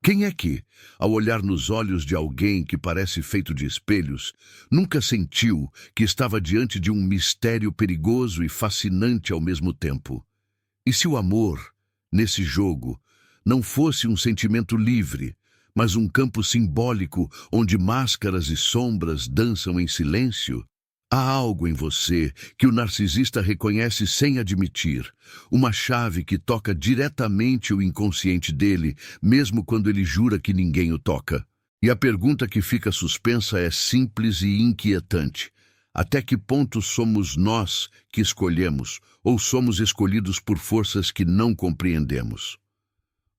Quem é que, ao olhar nos olhos de alguém que parece feito de espelhos, nunca sentiu que estava diante de um mistério perigoso e fascinante ao mesmo tempo? E se o amor, nesse jogo, não fosse um sentimento livre, mas um campo simbólico onde máscaras e sombras dançam em silêncio? Há algo em você que o narcisista reconhece sem admitir, uma chave que toca diretamente o inconsciente dele, mesmo quando ele jura que ninguém o toca. E a pergunta que fica suspensa é simples e inquietante. Até que ponto somos nós que escolhemos, ou somos escolhidos por forças que não compreendemos?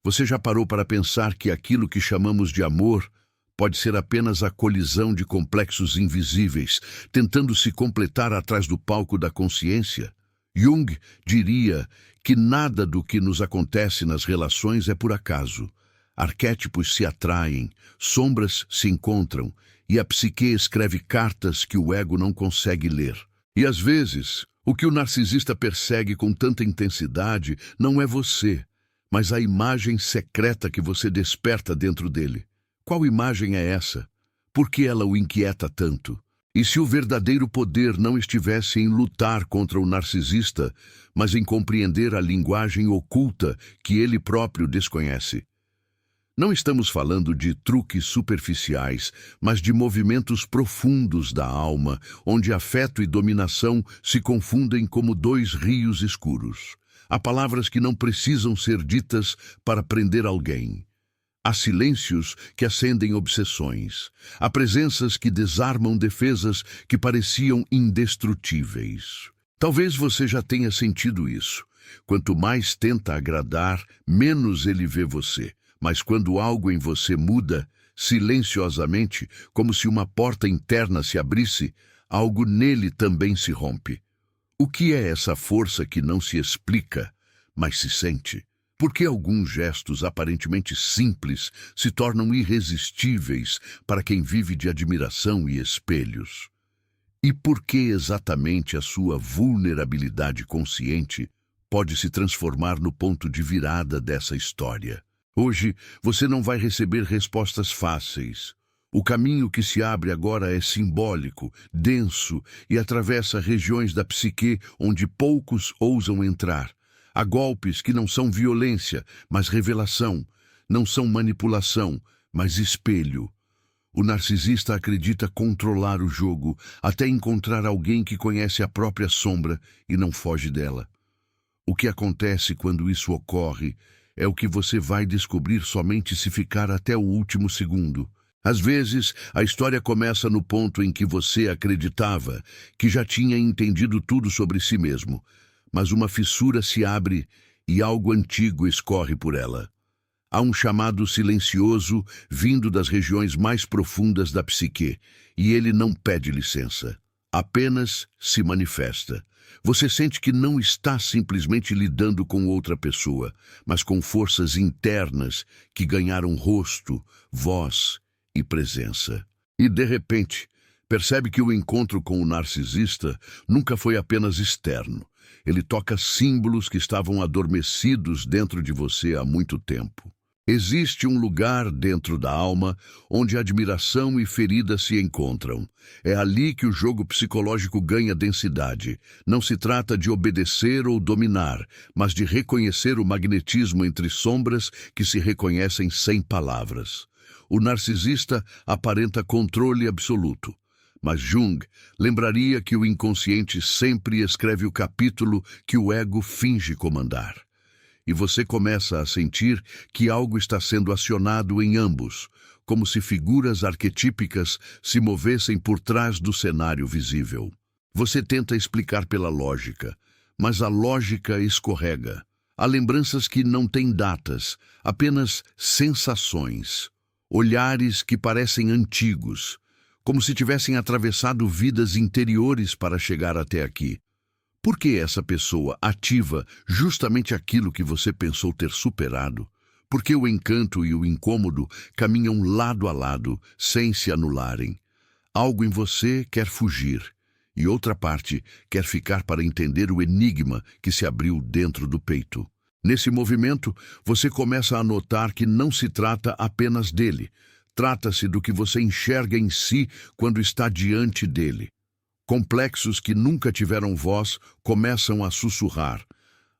Você já parou para pensar que aquilo que chamamos de amor pode ser apenas a colisão de complexos invisíveis, tentando se completar atrás do palco da consciência? Jung diria que nada do que nos acontece nas relações é por acaso. Arquétipos se atraem, sombras se encontram, e a psique escreve cartas que o ego não consegue ler. E às vezes, o que o narcisista persegue com tanta intensidade não é você, mas a imagem secreta que você desperta dentro dele. Qual imagem é essa? Por que ela o inquieta tanto? E se o verdadeiro poder não estivesse em lutar contra o narcisista, mas em compreender a linguagem oculta que ele próprio desconhece? Não estamos falando de truques superficiais, mas de movimentos profundos da alma, onde afeto e dominação se confundem como dois rios escuros. Há palavras que não precisam ser ditas para prender alguém. Há silêncios que acendem obsessões. Há presenças que desarmam defesas que pareciam indestrutíveis. Talvez você já tenha sentido isso. Quanto mais tenta agradar, menos ele vê você. Mas quando algo em você muda, silenciosamente, como se uma porta interna se abrisse, algo nele também se rompe. O que é essa força que não se explica, mas se sente? Por que alguns gestos aparentemente simples se tornam irresistíveis para quem vive de admiração e espelhos? E por que exatamente a sua vulnerabilidade consciente pode se transformar no ponto de virada dessa história? Hoje, você não vai receber respostas fáceis. O caminho que se abre agora é simbólico, denso e atravessa regiões da psique onde poucos ousam entrar. Há golpes que não são violência, mas revelação, não são manipulação, mas espelho. O narcisista acredita controlar o jogo até encontrar alguém que conhece a própria sombra e não foge dela. O que acontece quando isso ocorre é o que você vai descobrir somente se ficar até o último segundo. Às vezes, a história começa no ponto em que você acreditava que já tinha entendido tudo sobre si mesmo, mas uma fissura se abre e algo antigo escorre por ela. Há um chamado silencioso vindo das regiões mais profundas da psique, e ele não pede licença, apenas se manifesta. Você sente que não está simplesmente lidando com outra pessoa, mas com forças internas que ganharam rosto, voz e presença. E, de repente, percebe que o encontro com o narcisista nunca foi apenas externo. Ele toca símbolos que estavam adormecidos dentro de você há muito tempo. Existe um lugar dentro da alma onde admiração e ferida se encontram. É ali que o jogo psicológico ganha densidade. Não se trata de obedecer ou dominar, mas de reconhecer o magnetismo entre sombras que se reconhecem sem palavras. O narcisista aparenta controle absoluto. Mas Jung lembraria que o inconsciente sempre escreve o capítulo que o ego finge comandar. E você começa a sentir que algo está sendo acionado em ambos, como se figuras arquetípicas se movessem por trás do cenário visível. Você tenta explicar pela lógica, mas a lógica escorrega. Há lembranças que não têm datas, apenas sensações, olhares que parecem antigos, como se tivessem atravessado vidas interiores para chegar até aqui. Por que essa pessoa ativa justamente aquilo que você pensou ter superado? Por que o encanto e o incômodo caminham lado a lado, sem se anularem? Algo em você quer fugir, e outra parte quer ficar para entender o enigma que se abriu dentro do peito. Nesse movimento, você começa a notar que não se trata apenas dele. Trata-se do que você enxerga em si quando está diante dele. Complexos que nunca tiveram voz começam a sussurrar.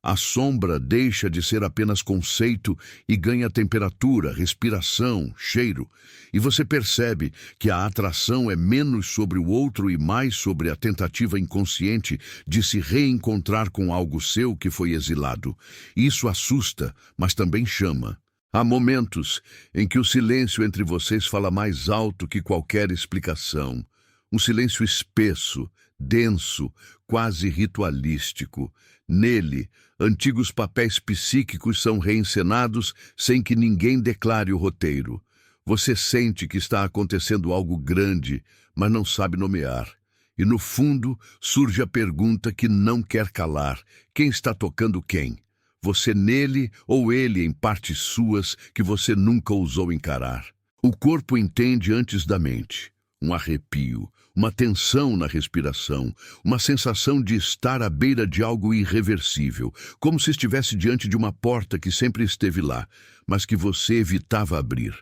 A sombra deixa de ser apenas conceito e ganha temperatura, respiração, cheiro. E você percebe que a atração é menos sobre o outro e mais sobre a tentativa inconsciente de se reencontrar com algo seu que foi exilado. Isso assusta, mas também chama. Há momentos em que o silêncio entre vocês fala mais alto que qualquer explicação. Um silêncio espesso, denso, quase ritualístico. Nele, antigos papéis psíquicos são reencenados sem que ninguém declare o roteiro. Você sente que está acontecendo algo grande, mas não sabe nomear. E no fundo surge a pergunta que não quer calar: quem está tocando quem? Você nele ou ele em partes suas que você nunca ousou encarar? O corpo entende antes da mente. Um arrepio, uma tensão na respiração, uma sensação de estar à beira de algo irreversível, como se estivesse diante de uma porta que sempre esteve lá, mas que você evitava abrir.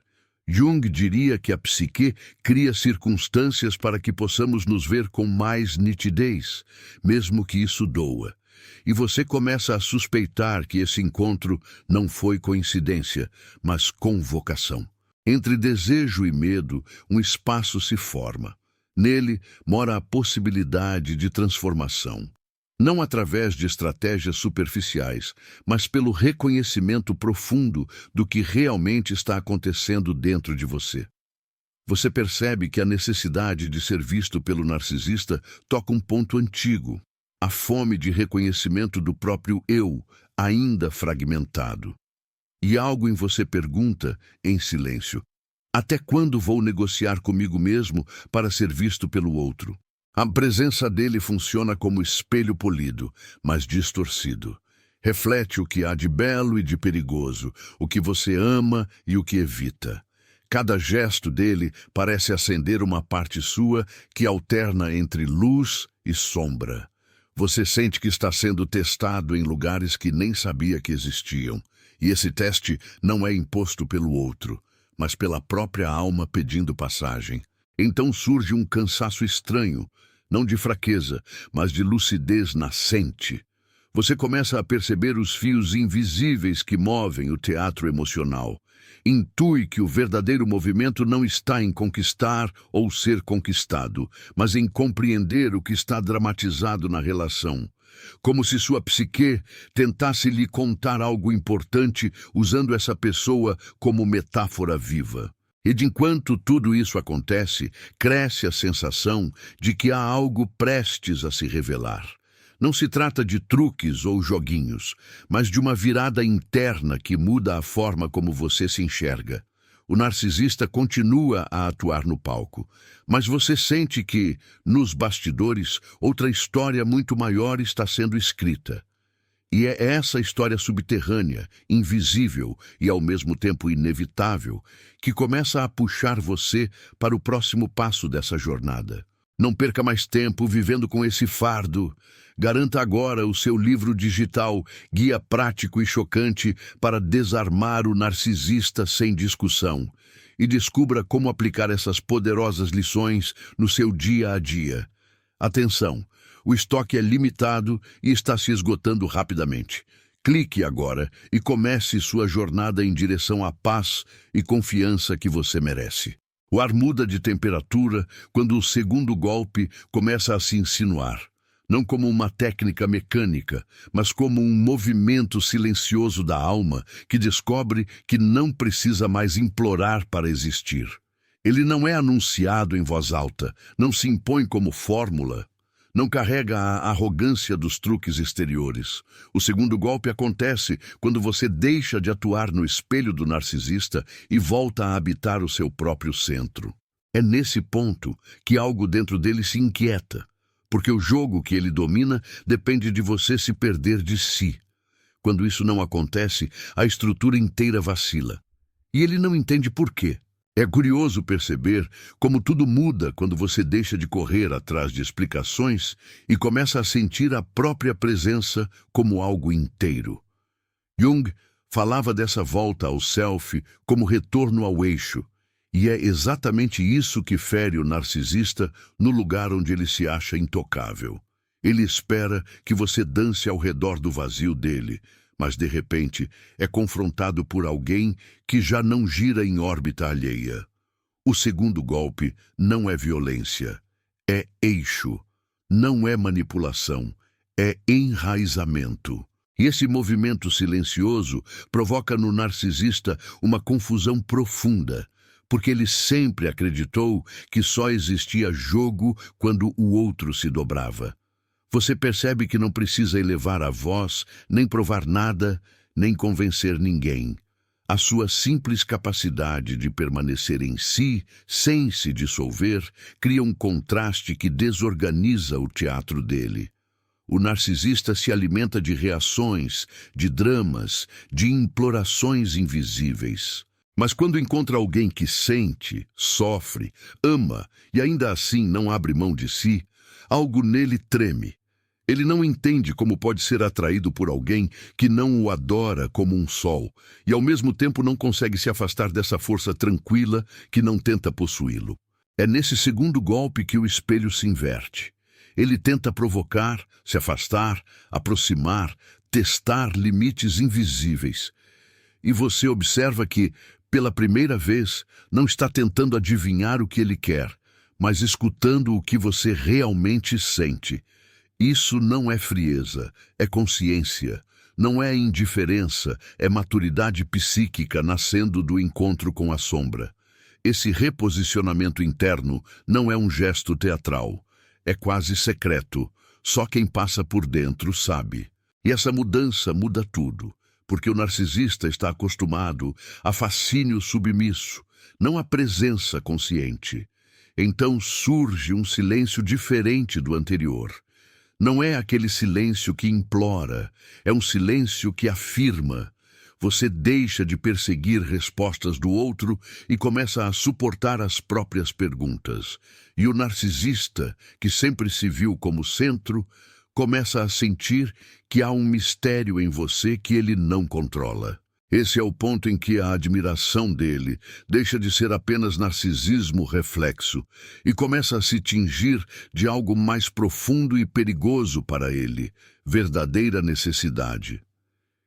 Jung diria que a psique cria circunstâncias para que possamos nos ver com mais nitidez, mesmo que isso doa. E você começa a suspeitar que esse encontro não foi coincidência, mas convocação. Entre desejo e medo, um espaço se forma. Nele mora a possibilidade de transformação. Não através de estratégias superficiais, mas pelo reconhecimento profundo do que realmente está acontecendo dentro de você. Você percebe que a necessidade de ser visto pelo narcisista toca um ponto antigo, a fome de reconhecimento do próprio eu, ainda fragmentado. E algo em você pergunta, em silêncio: até quando vou negociar comigo mesmo para ser visto pelo outro? A presença dele funciona como espelho polido, mas distorcido. Reflete o que há de belo e de perigoso, o que você ama e o que evita. Cada gesto dele parece acender uma parte sua que alterna entre luz e sombra. Você sente que está sendo testado em lugares que nem sabia que existiam. E esse teste não é imposto pelo outro, mas pela própria alma pedindo passagem. Então surge um cansaço estranho, não de fraqueza, mas de lucidez nascente. Você começa a perceber os fios invisíveis que movem o teatro emocional. Intui que o verdadeiro movimento não está em conquistar ou ser conquistado, mas em compreender o que está dramatizado na relação. Como se sua psique tentasse lhe contar algo importante usando essa pessoa como metáfora viva. E de enquanto tudo isso acontece, cresce a sensação de que há algo prestes a se revelar. Não se trata de truques ou joguinhos, mas de uma virada interna que muda a forma como você se enxerga. O narcisista continua a atuar no palco, mas você sente que, nos bastidores, outra história muito maior está sendo escrita. E é essa história subterrânea, invisível e ao mesmo tempo inevitável, que começa a puxar você para o próximo passo dessa jornada. Não perca mais tempo vivendo com esse fardo. Garanta agora o seu livro digital, Guia Prático e Chocante para Desarmar o Narcisista Sem Discussão, e descubra como aplicar essas poderosas lições no seu dia a dia. Atenção, o estoque é limitado e está se esgotando rapidamente. Clique agora e comece sua jornada em direção à paz e confiança que você merece. O ar muda de temperatura quando o segundo golpe começa a se insinuar. Não como uma técnica mecânica, mas como um movimento silencioso da alma que descobre que não precisa mais implorar para existir. Ele não é anunciado em voz alta, não se impõe como fórmula, não carrega a arrogância dos truques exteriores. O segundo golpe acontece quando você deixa de atuar no espelho do narcisista e volta a habitar o seu próprio centro. É nesse ponto que algo dentro dele se inquieta. Porque o jogo que ele domina depende de você se perder de si. Quando isso não acontece, a estrutura inteira vacila. E ele não entende por quê. É curioso perceber como tudo muda quando você deixa de correr atrás de explicações e começa a sentir a própria presença como algo inteiro. Jung falava dessa volta ao self como retorno ao eixo, e é exatamente isso que fere o narcisista no lugar onde ele se acha intocável. Ele espera que você dance ao redor do vazio dele, mas de repente é confrontado por alguém que já não gira em órbita alheia. O segundo golpe não é violência, é eixo, não é manipulação, é enraizamento. E esse movimento silencioso provoca no narcisista uma confusão profunda, porque ele sempre acreditou que só existia jogo quando o outro se dobrava. Você percebe que não precisa elevar a voz, nem provar nada, nem convencer ninguém. A sua simples capacidade de permanecer em si, sem se dissolver, cria um contraste que desorganiza o teatro dele. O narcisista se alimenta de reações, de dramas, de implorações invisíveis. Mas quando encontra alguém que sente, sofre, ama e ainda assim não abre mão de si, algo nele treme. Ele não entende como pode ser atraído por alguém que não o adora como um sol e ao mesmo tempo não consegue se afastar dessa força tranquila que não tenta possuí-lo. É nesse segundo golpe que o espelho se inverte. Ele tenta provocar, se afastar, aproximar, testar limites invisíveis. E você observa que, pela primeira vez, não está tentando adivinhar o que ele quer, mas escutando o que você realmente sente. Isso não é frieza, é consciência. Não é indiferença, é maturidade psíquica nascendo do encontro com a sombra. Esse reposicionamento interno não é um gesto teatral. É quase secreto. Só quem passa por dentro sabe. E essa mudança muda tudo, porque o narcisista está acostumado a fascínio submisso, não a presença consciente. Então surge um silêncio diferente do anterior. Não é aquele silêncio que implora, é um silêncio que afirma. Você deixa de perseguir respostas do outro e começa a suportar as próprias perguntas. E o narcisista, que sempre se viu como centro, começa a sentir que há um mistério em você que ele não controla. Esse é o ponto em que a admiração dele deixa de ser apenas narcisismo reflexo e começa a se tingir de algo mais profundo e perigoso para ele, verdadeira necessidade.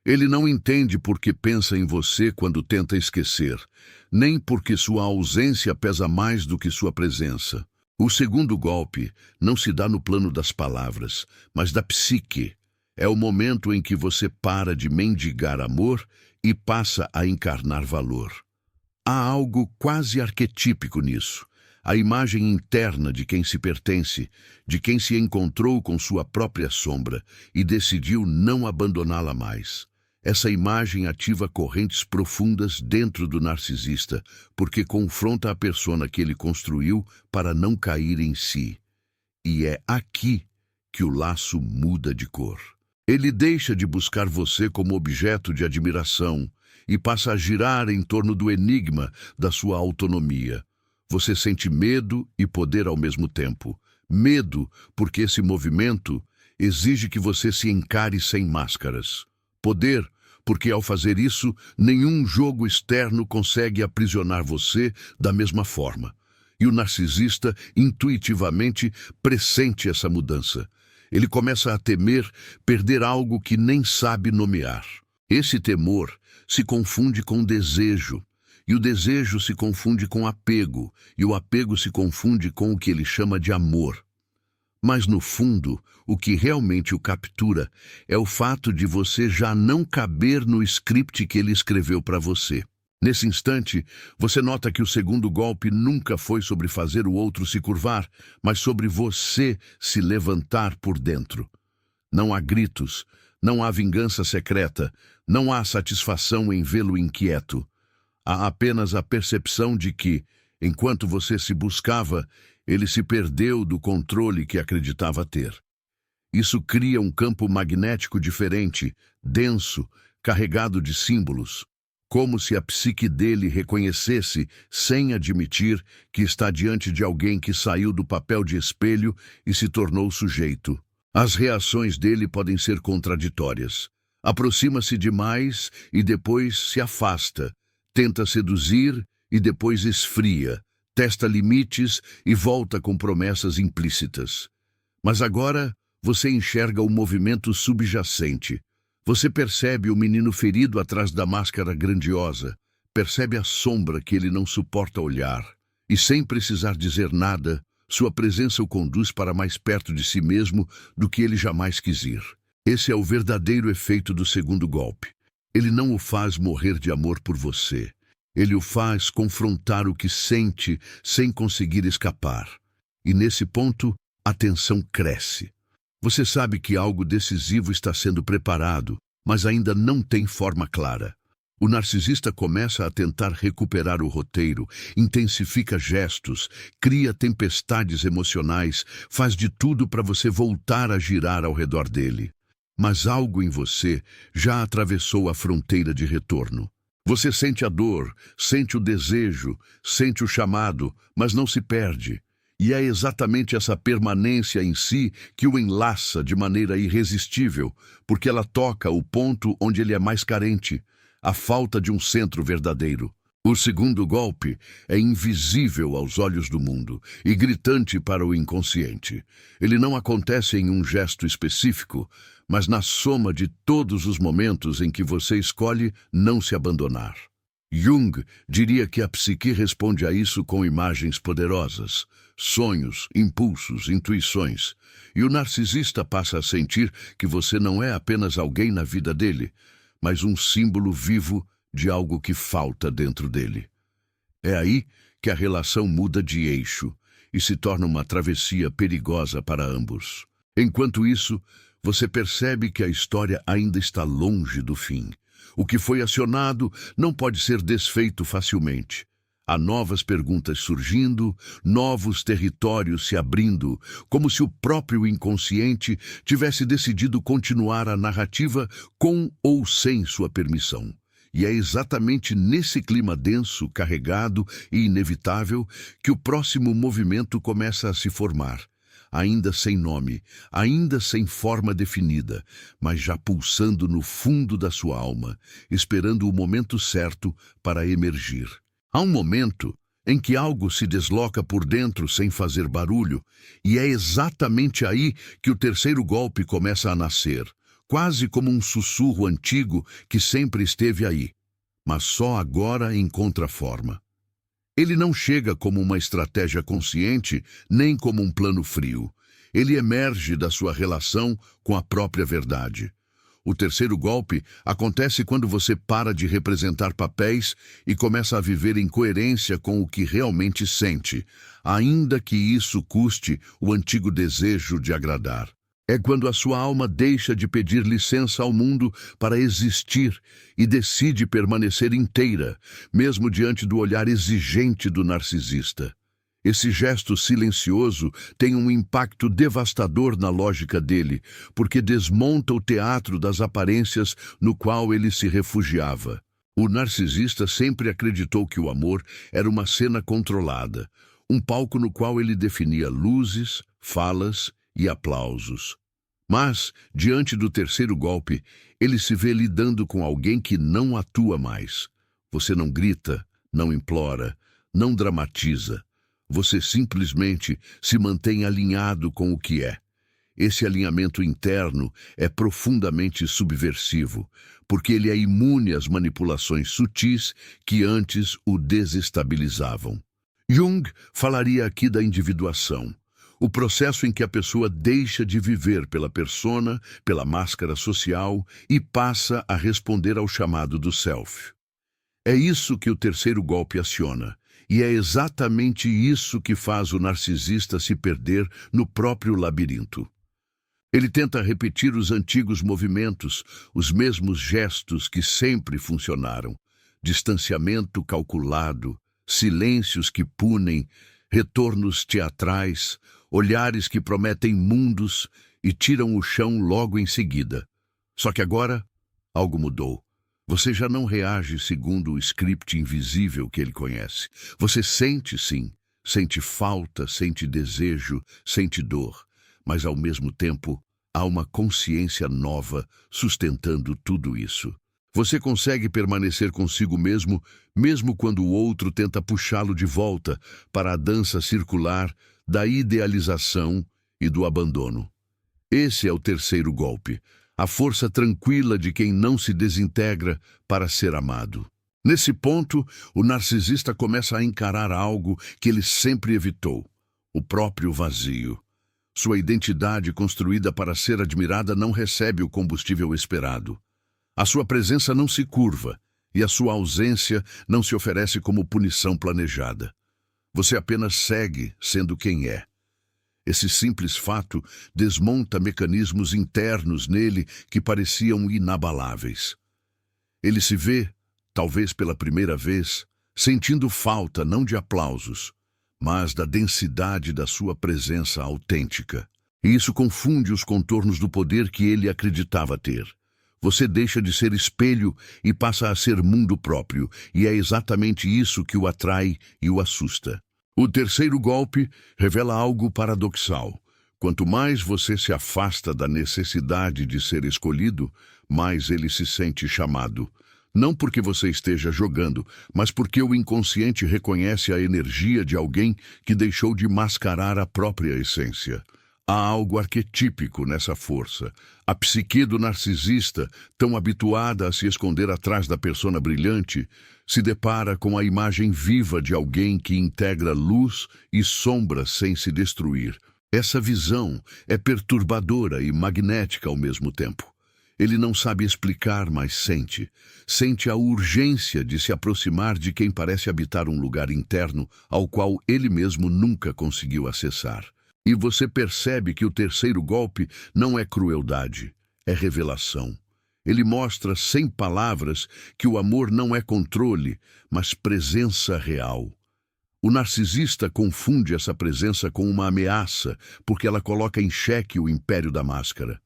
Ele não entende por que pensa em você quando tenta esquecer, nem porque sua ausência pesa mais do que sua presença. O segundo golpe não se dá no plano das palavras, mas da psique. É o momento em que você para de mendigar amor e passa a encarnar valor. Há algo quase arquetípico nisso. A imagem interna de quem se pertence, de quem se encontrou com sua própria sombra e decidiu não abandoná-la mais. Essa imagem ativa correntes profundas dentro do narcisista, porque confronta a persona que ele construiu para não cair em si. E é aqui que o laço muda de cor. Ele deixa de buscar você como objeto de admiração e passa a girar em torno do enigma da sua autonomia. Você sente medo e poder ao mesmo tempo. Medo porque esse movimento exige que você se encare sem máscaras. Poder, porque ao fazer isso, nenhum jogo externo consegue aprisionar você da mesma forma. E o narcisista intuitivamente pressente essa mudança. Ele começa a temer perder algo que nem sabe nomear. Esse temor se confunde com desejo, e o desejo se confunde com apego, e o apego se confunde com o que ele chama de amor. Mas, no fundo, o que realmente o captura é o fato de você já não caber no script que ele escreveu para você. Nesse instante, você nota que o segundo golpe nunca foi sobre fazer o outro se curvar, mas sobre você se levantar por dentro. Não há gritos, não há vingança secreta, não há satisfação em vê-lo inquieto. Há apenas a percepção de que, enquanto você se buscava, ele se perdeu do controle que acreditava ter. Isso cria um campo magnético diferente, denso, carregado de símbolos, como se a psique dele reconhecesse, sem admitir, que está diante de alguém que saiu do papel de espelho e se tornou sujeito. As reações dele podem ser contraditórias. Aproxima-se demais e depois se afasta. Tenta seduzir e depois esfria. Testa limites e volta com promessas implícitas. Mas agora você enxerga o movimento subjacente. Você percebe o menino ferido atrás da máscara grandiosa. Percebe a sombra que ele não suporta olhar. E sem precisar dizer nada, sua presença o conduz para mais perto de si mesmo do que ele jamais quis ir. Esse é o verdadeiro efeito do segundo golpe. Ele não o faz morrer de amor por você. Ele o faz confrontar o que sente sem conseguir escapar. E nesse ponto, a tensão cresce. Você sabe que algo decisivo está sendo preparado, mas ainda não tem forma clara. O narcisista começa a tentar recuperar o roteiro, intensifica gestos, cria tempestades emocionais, faz de tudo para você voltar a girar ao redor dele. Mas algo em você já atravessou a fronteira de retorno. Você sente a dor, sente o desejo, sente o chamado, mas não se perde. E é exatamente essa permanência em si que o enlaça de maneira irresistível, porque ela toca o ponto onde ele é mais carente, a falta de um centro verdadeiro. O segundo golpe é invisível aos olhos do mundo e gritante para o inconsciente. Ele não acontece em um gesto específico, mas na soma de todos os momentos em que você escolhe não se abandonar. Jung diria que a psique responde a isso com imagens poderosas, sonhos, impulsos, intuições. E o narcisista passa a sentir que você não é apenas alguém na vida dele, mas um símbolo vivo de algo que falta dentro dele. É aí que a relação muda de eixo e se torna uma travessia perigosa para ambos. Enquanto isso, você percebe que a história ainda está longe do fim. O que foi acionado não pode ser desfeito facilmente. Há novas perguntas surgindo, novos territórios se abrindo, como se o próprio inconsciente tivesse decidido continuar a narrativa com ou sem sua permissão. E é exatamente nesse clima denso, carregado e inevitável que o próximo movimento começa a se formar. Ainda sem nome, ainda sem forma definida, mas já pulsando no fundo da sua alma, esperando o momento certo para emergir. Há um momento em que algo se desloca por dentro sem fazer barulho, e é exatamente aí que o terceiro golpe começa a nascer, quase como um sussurro antigo que sempre esteve aí, mas só agora encontra forma. Ele não chega como uma estratégia consciente, nem como um plano frio. Ele emerge da sua relação com a própria verdade. O terceiro golpe acontece quando você para de representar papéis e começa a viver em coerência com o que realmente sente, ainda que isso custe o antigo desejo de agradar. É quando a sua alma deixa de pedir licença ao mundo para existir e decide permanecer inteira, mesmo diante do olhar exigente do narcisista. Esse gesto silencioso tem um impacto devastador na lógica dele, porque desmonta o teatro das aparências no qual ele se refugiava. O narcisista sempre acreditou que o amor era uma cena controlada, um palco no qual ele definia luzes, falas e aplausos. Mas, diante do terceiro golpe, ele se vê lidando com alguém que não atua mais. Você não grita, não implora, não dramatiza. Você simplesmente se mantém alinhado com o que é. Esse alinhamento interno é profundamente subversivo, porque ele é imune às manipulações sutis que antes o desestabilizavam. Jung falaria aqui da individuação. O processo em que a pessoa deixa de viver pela persona, pela máscara social e passa a responder ao chamado do self. É isso que o terceiro golpe aciona, e é exatamente isso que faz o narcisista se perder no próprio labirinto. Ele tenta repetir os antigos movimentos, os mesmos gestos que sempre funcionaram. Distanciamento calculado, silêncios que punem, retornos teatrais, olhares que prometem mundos e tiram o chão logo em seguida. Só que agora, algo mudou. Você já não reage segundo o script invisível que ele conhece. Você sente, sim, sente falta, sente desejo, sente dor, mas ao mesmo tempo há uma consciência nova sustentando tudo isso. Você consegue permanecer consigo mesmo, mesmo quando o outro tenta puxá-lo de volta para a dança circular da idealização e do abandono. Esse é o terceiro golpe, a força tranquila de quem não se desintegra para ser amado. Nesse ponto, o narcisista começa a encarar algo que ele sempre evitou: o próprio vazio. Sua identidade construída para ser admirada não recebe o combustível esperado. A sua presença não se curva e a sua ausência não se oferece como punição planejada. Você apenas segue sendo quem é. Esse simples fato desmonta mecanismos internos nele que pareciam inabaláveis. Ele se vê, talvez pela primeira vez, sentindo falta não de aplausos, mas da densidade da sua presença autêntica. E isso confunde os contornos do poder que ele acreditava ter. Você deixa de ser espelho e passa a ser mundo próprio, e é exatamente isso que o atrai e o assusta. O terceiro golpe revela algo paradoxal. Quanto mais você se afasta da necessidade de ser escolhido, mais ele se sente chamado. Não porque você esteja jogando, mas porque o inconsciente reconhece a energia de alguém que deixou de mascarar a própria essência. Há algo arquetípico nessa força. A psique do narcisista, tão habituada a se esconder atrás da persona brilhante, se depara com a imagem viva de alguém que integra luz e sombra sem se destruir. Essa visão é perturbadora e magnética ao mesmo tempo. Ele não sabe explicar, mas sente. Sente a urgência de se aproximar de quem parece habitar um lugar interno ao qual ele mesmo nunca conseguiu acessar. E você percebe que o terceiro golpe não é crueldade, é revelação. Ele mostra, sem palavras, que o amor não é controle, mas presença real. O narcisista confunde essa presença com uma ameaça, porque ela coloca em xeque o império da máscara.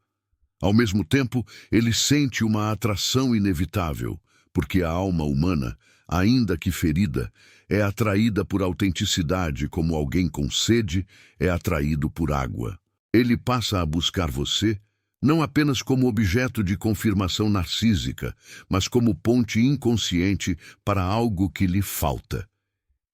Ao mesmo tempo, ele sente uma atração inevitável, porque a alma humana, ainda que ferida, é atraída por autenticidade como alguém com sede é atraído por água. Ele passa a buscar você, não apenas como objeto de confirmação narcísica, mas como ponte inconsciente para algo que lhe falta.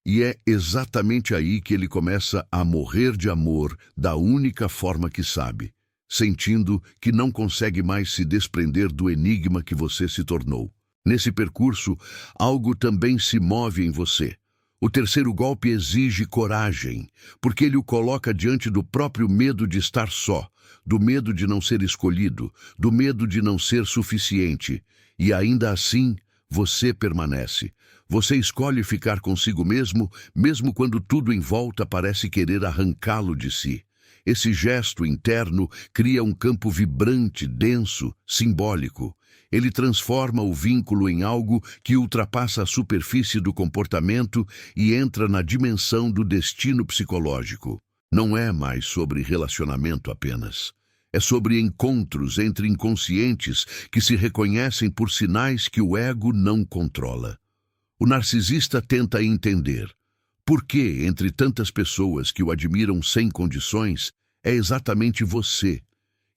E é exatamente aí que ele começa a morrer de amor da única forma que sabe, sentindo que não consegue mais se desprender do enigma que você se tornou. Nesse percurso, algo também se move em você. O terceiro golpe exige coragem, porque ele o coloca diante do próprio medo de estar só, do medo de não ser escolhido, do medo de não ser suficiente. E ainda assim, você permanece. Você escolhe ficar consigo mesmo, mesmo quando tudo em volta parece querer arrancá-lo de si. Esse gesto interno cria um campo vibrante, denso, simbólico. Ele transforma o vínculo em algo que ultrapassa a superfície do comportamento e entra na dimensão do destino psicológico. Não é mais sobre relacionamento apenas. É sobre encontros entre inconscientes que se reconhecem por sinais que o ego não controla. O narcisista tenta entender por que, entre tantas pessoas que o admiram sem condições, é exatamente você,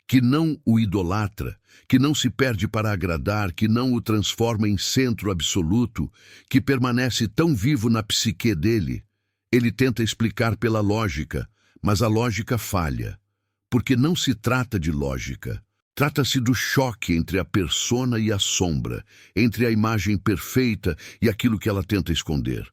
que não o idolatra, que não se perde para agradar, que não o transforma em centro absoluto, que permanece tão vivo na psique dele. Ele tenta explicar pela lógica, mas a lógica falha, porque não se trata de lógica. Trata-se do choque entre a persona e a sombra, entre a imagem perfeita e aquilo que ela tenta esconder.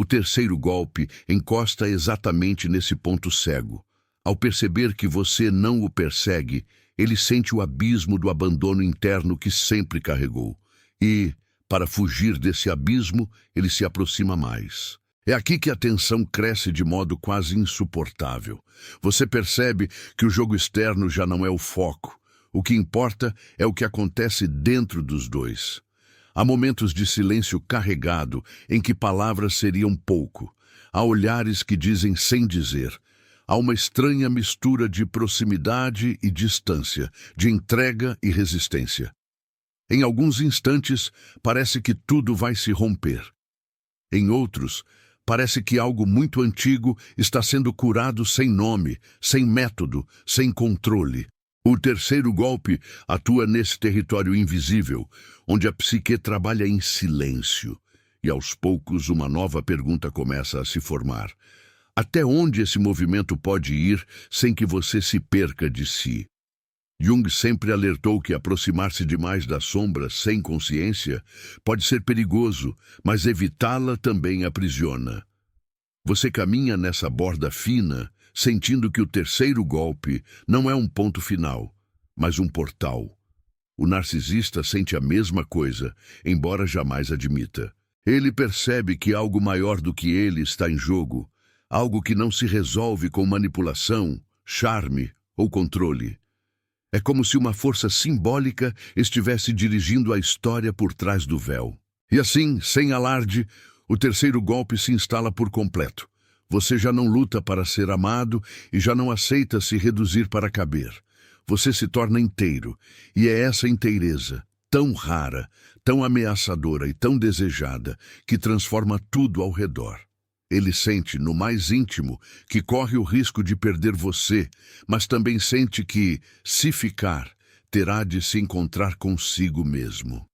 O terceiro golpe encosta exatamente nesse ponto cego. Ao perceber que você não o persegue, ele sente o abismo do abandono interno que sempre carregou. E, para fugir desse abismo, ele se aproxima mais. É aqui que a tensão cresce de modo quase insuportável. Você percebe que o jogo externo já não é o foco. O que importa é o que acontece dentro dos dois. Há momentos de silêncio carregado em que palavras seriam pouco. Há olhares que dizem sem dizer. Há uma estranha mistura de proximidade e distância, de entrega e resistência. Em alguns instantes, parece que tudo vai se romper. Em outros, parece que algo muito antigo está sendo curado sem nome, sem método, sem controle. O terceiro golpe atua nesse território invisível, onde a psique trabalha em silêncio. E aos poucos uma nova pergunta começa a se formar. Até onde esse movimento pode ir sem que você se perca de si? Jung sempre alertou que aproximar-se demais da sombra sem consciência pode ser perigoso, mas evitá-la também aprisiona. Você caminha nessa borda fina, sentindo que o terceiro golpe não é um ponto final, mas um portal. O narcisista sente a mesma coisa, embora jamais admita. Ele percebe que algo maior do que ele está em jogo, algo que não se resolve com manipulação, charme ou controle. É como se uma força simbólica estivesse dirigindo a história por trás do véu. E assim, sem alarde, o terceiro golpe se instala por completo. Você já não luta para ser amado e já não aceita se reduzir para caber. Você se torna inteiro, e é essa inteireza, tão rara, tão ameaçadora e tão desejada, que transforma tudo ao redor. Ele sente, no mais íntimo, que corre o risco de perder você, mas também sente que, se ficar, terá de se encontrar consigo mesmo.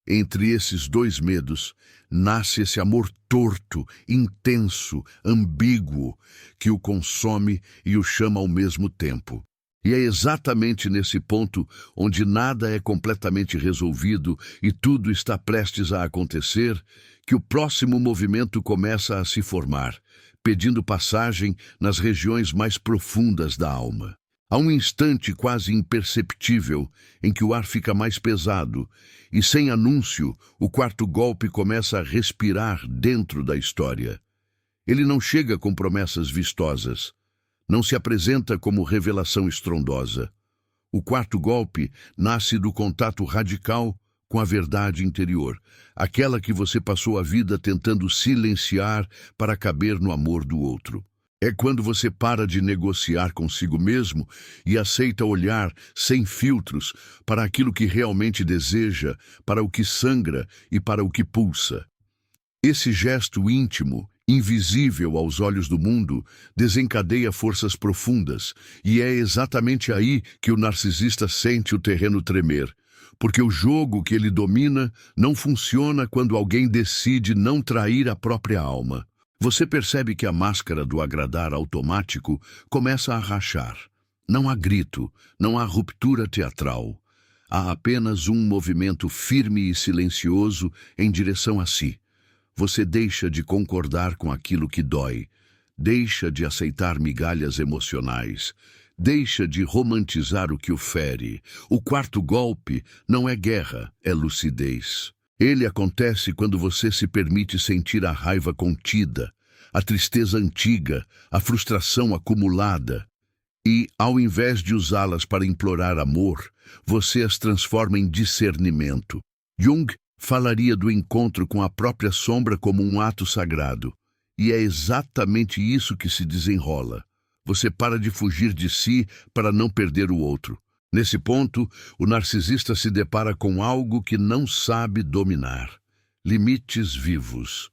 Entre esses dois medos, nasce esse amor torto, intenso, ambíguo, que o consome e o chama ao mesmo tempo. E é exatamente nesse ponto onde nada é completamente resolvido e tudo está prestes a acontecer, que o próximo movimento começa a se formar, pedindo passagem nas regiões mais profundas da alma. Há um instante quase imperceptível em que o ar fica mais pesado e, sem anúncio, o quarto golpe começa a respirar dentro da história. Ele não chega com promessas vistosas, não se apresenta como revelação estrondosa. O quarto golpe nasce do contato radical com a verdade interior, aquela que você passou a vida tentando silenciar para caber no amor do outro. É quando você para de negociar consigo mesmo e aceita olhar sem filtros para aquilo que realmente deseja, para o que sangra e para o que pulsa. Esse gesto íntimo, invisível aos olhos do mundo, desencadeia forças profundas, e é exatamente aí que o narcisista sente o terreno tremer, porque o jogo que ele domina não funciona quando alguém decide não trair a própria alma. Você percebe que a máscara do agradar automático começa a rachar. Não há grito, não há ruptura teatral. Há apenas um movimento firme e silencioso em direção a si. Você deixa de concordar com aquilo que dói, deixa de aceitar migalhas emocionais, deixa de romantizar o que o fere. O quarto golpe não é guerra, é lucidez. Ele acontece quando você se permite sentir a raiva contida, a tristeza antiga, a frustração acumulada. E, ao invés de usá-las para implorar amor, você as transforma em discernimento. Jung falaria do encontro com a própria sombra como um ato sagrado. E é exatamente isso que se desenrola. Você para de fugir de si para não perder o outro. Nesse ponto, o narcisista se depara com algo que não sabe dominar: limites vivos.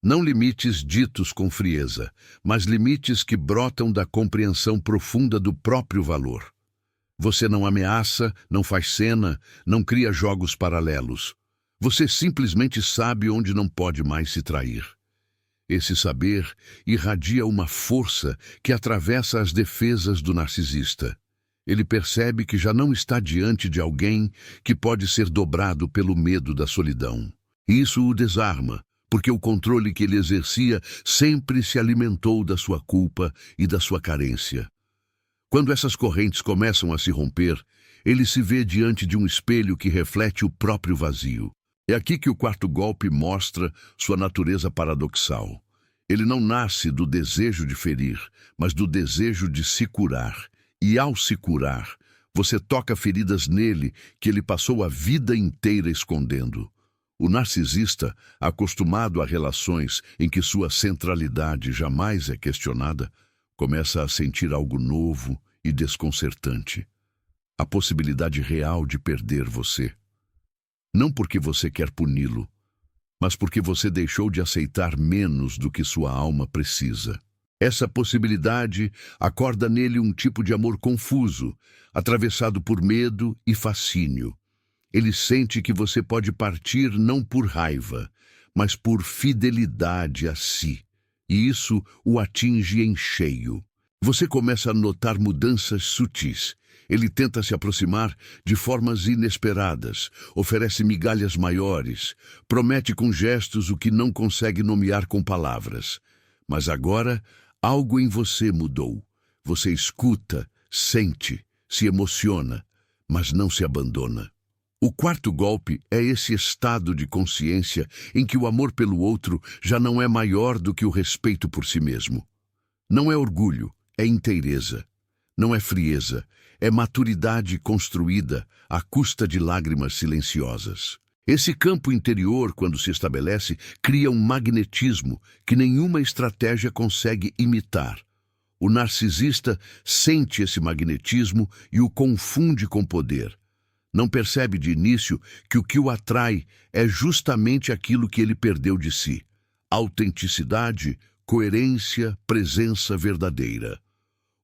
Não limites ditos com frieza, mas limites que brotam da compreensão profunda do próprio valor. Você não ameaça, não faz cena, não cria jogos paralelos. Você simplesmente sabe onde não pode mais se trair. Esse saber irradia uma força que atravessa as defesas do narcisista. Ele percebe que já não está diante de alguém que pode ser dobrado pelo medo da solidão. Isso o desarma, porque o controle que ele exercia sempre se alimentou da sua culpa e da sua carência. Quando essas correntes começam a se romper, ele se vê diante de um espelho que reflete o próprio vazio. É aqui que o quarto golpe mostra sua natureza paradoxal. Ele não nasce do desejo de ferir, mas do desejo de se curar. E ao se curar, você toca feridas nele que ele passou a vida inteira escondendo. O narcisista, acostumado a relações em que sua centralidade jamais é questionada, começa a sentir algo novo e desconcertante: a possibilidade real de perder você. Não porque você quer puni-lo, mas porque você deixou de aceitar menos do que sua alma precisa. Essa possibilidade acorda nele um tipo de amor confuso, atravessado por medo e fascínio. Ele sente que você pode partir não por raiva, mas por fidelidade a si. E isso o atinge em cheio. Você começa a notar mudanças sutis. Ele tenta se aproximar de formas inesperadas, oferece migalhas maiores, promete com gestos o que não consegue nomear com palavras. Mas agora, algo em você mudou. Você escuta, sente, se emociona, mas não se abandona. O quarto golpe é esse estado de consciência em que o amor pelo outro já não é maior do que o respeito por si mesmo. Não é orgulho, é inteireza. Não é frieza, é maturidade construída à custa de lágrimas silenciosas. Esse campo interior, quando se estabelece, cria um magnetismo que nenhuma estratégia consegue imitar. O narcisista sente esse magnetismo e o confunde com poder. Não percebe de início que o que o atrai é justamente aquilo que ele perdeu de si: autenticidade, coerência, presença verdadeira.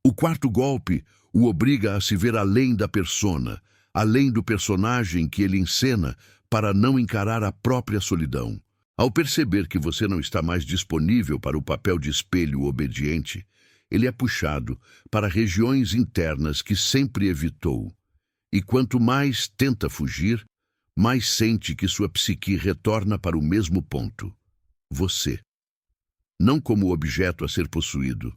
O quarto golpe o obriga a se ver além da persona, além do personagem que ele encena, para não encarar a própria solidão. Ao perceber que você não está mais disponível para o papel de espelho obediente, ele é puxado para regiões internas que sempre evitou. E quanto mais tenta fugir, mais sente que sua psique retorna para o mesmo ponto: você. Não como objeto a ser possuído,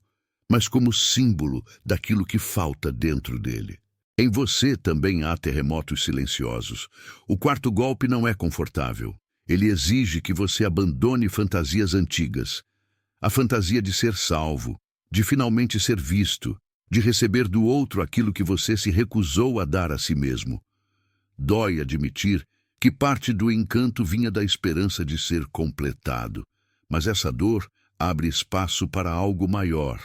mas como símbolo daquilo que falta dentro dele. Em você também há terremotos silenciosos. O quarto golpe não é confortável. Ele exige que você abandone fantasias antigas. A fantasia de ser salvo, de finalmente ser visto, de receber do outro aquilo que você se recusou a dar a si mesmo. Dói admitir que parte do encanto vinha da esperança de ser completado, mas essa dor abre espaço para algo maior.